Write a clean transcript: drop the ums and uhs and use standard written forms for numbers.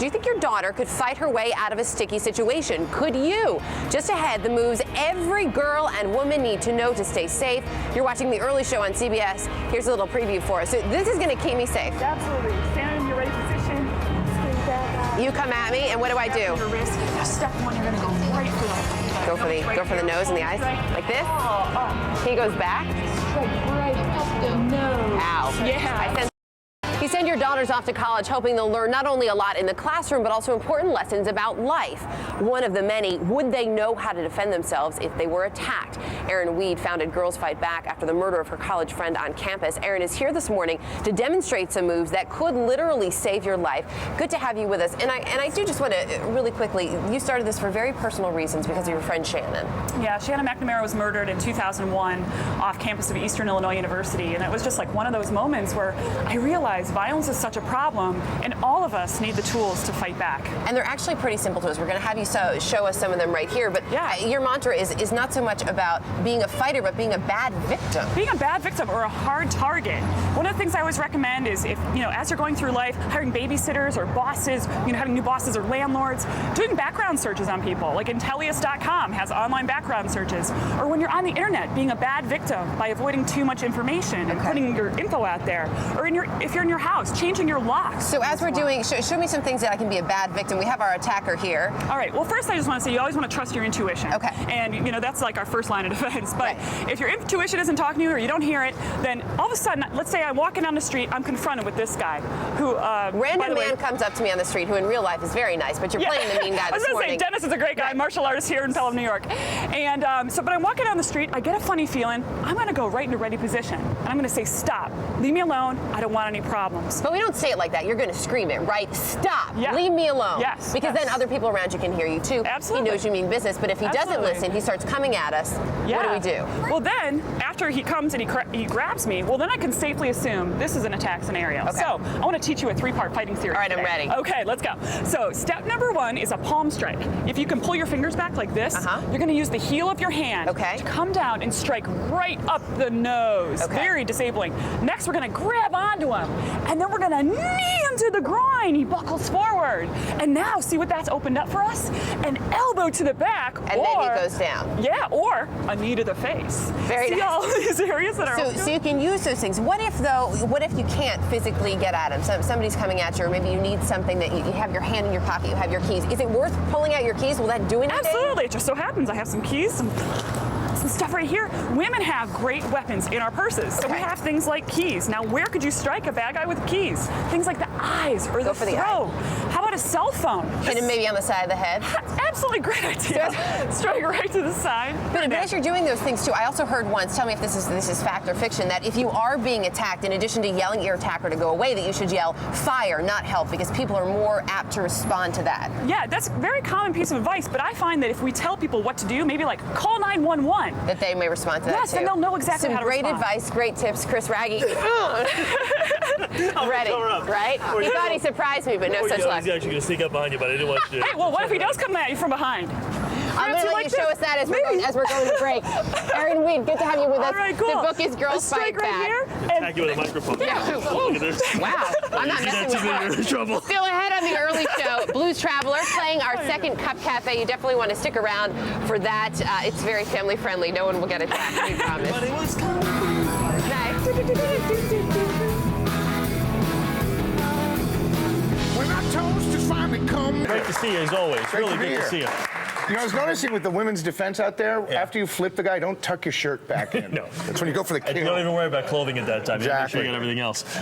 Do you think your daughter could fight her way out of a sticky situation? Could you? Just ahead, the moves every girl and woman need to know to stay safe. You're watching The Early Show on CBS. Here's a little preview for us. So this is going to keep me safe. Absolutely. Stand in your right position. Straight back. You come at me, and what do I do? Your wrist. Step one, you're going to go right for the Go for the nose and the eyes, like this. He goes back. Right up the nose. Ow. Yeah. You send your daughters off to college hoping they'll learn not only a lot in the classroom, but also important lessons about life. One of the many, would they know how to defend themselves if they were attacked? Erin Weed founded Girls Fight Back after the murder of her college friend on campus. Erin is here this morning to demonstrate some moves that could literally save your life. Good to have you with us. And I do just want to really quickly, you started this for very personal reasons because of your friend Shannon. Yeah, Shannon McNamara was murdered in 2001 off campus of Eastern Illinois University. And it was just like one of those moments where I realized violence is such a problem, and all of us need the tools to fight back. And they're actually pretty simple tools. We're going to have you show us some of them right here. But yeah, your mantra is not so much about being a fighter, but being a bad victim. Being a bad victim or a hard target. One of the things I always recommend is if, as you're going through life, hiring babysitters or bosses, having new bosses or landlords, doing background searches on people. Like Intellius.com has online background searches. Or when you're on the internet, being a bad victim by avoiding too much information and putting your info out there. Or if you're in your house, changing your locks. So as we're doing, show me some things that I can be a bad victim. We have our attacker here. All right. Well, first I just want to say you always want to trust your intuition. Okay. And that's like our first line of defense. But if your intuition isn't talking to you or you don't hear it, then all of a sudden, let's say I'm walking down the street, I'm confronted with this guy who random man comes up to me on the street who in real life is very nice, but you're playing the mean guy this morning. I was going to say Dennis is a great guy, martial artist here in Pelham, New York. And but I'm walking down the street, I get a funny feeling. I'm going to go right into ready position, and I'm going to say, "Stop! Leave me alone. I don't want any problems." But we don't say it like that. You're going to scream it, right? Stop! Yeah. Leave me alone. Yes. Because then other people around you can hear you too. Absolutely. He knows you mean business, but if he doesn't listen, he starts coming at us. Yeah. What do we do? Well, then after he comes and he grabs me, well, then I can safely assume this is an attack scenario. Okay. So I want to teach you a three-part fighting theory. All right, today. I'm ready. Okay, let's go. So step number one is a palm strike. If you can pull your fingers back like this, you're going to use the heel of your hand to come down and strike right up the nose. Okay. Very disabling. Next, we're going to grab onto him, and then we're going to knee him to the groin. He buckles forward. And now, see what that's opened up for us? An elbow to the back. And then he goes down. Yeah, or a knee to the face. Very see nice. all these areas that are so you can use those things. What if you can't physically get at him? Somebody's coming at you, or maybe you need something that you have your hand in your pocket, you have your keys. Is it worth pulling out your keys? Will that do anything? Absolutely. It just so happens I have some keys, some stuff right here. Women have great weapons in our purses. So we have things like keys. Now, where could you strike a bad guy with keys? Things like the eyes or the throat. How about a cell phone? Hit him maybe on the side of the head. Absolutely great idea. Strike right to the side. But as you're doing those things too, I also heard once, tell me if this is fact or fiction, that if you are being attacked, in addition to yelling at your attacker to go away, that you should yell fire, not help, because people are more apt to respond to that. Yeah, that's a very common piece of advice, but I find that if we tell people what to do, maybe like call 911. That they may respond to that too. Yes, and they'll know exactly how to respond. Some great advice, great tips, Chris Raggy. Ready, right? He thought he surprised me, but no such luck. I was actually going to sneak up behind you, but I didn't want you to. Hey, well, what if he does come at you from behind? I'm going to let you show us that as we're going to break. Erin Weed, good to have you with us. All right, cool. The book is Girls Fight Back. Here attack you with a microphone. Yeah. Look at this. Wow. I'm not messing with that. You're in trouble. Still ahead on The Early Show, Blues Traveler playing our second Cup Cafe. You definitely want to stick around for that. It's very family friendly. No one will get attacked, we promise. When I toast to finally come. Great to see you as always. Really good to see you. I was noticing with the women's defense out there, after you flip the guy, don't tuck your shirt back in. No. That's when you go for the kill. You don't even worry about clothing at that time. You make sure you got everything else.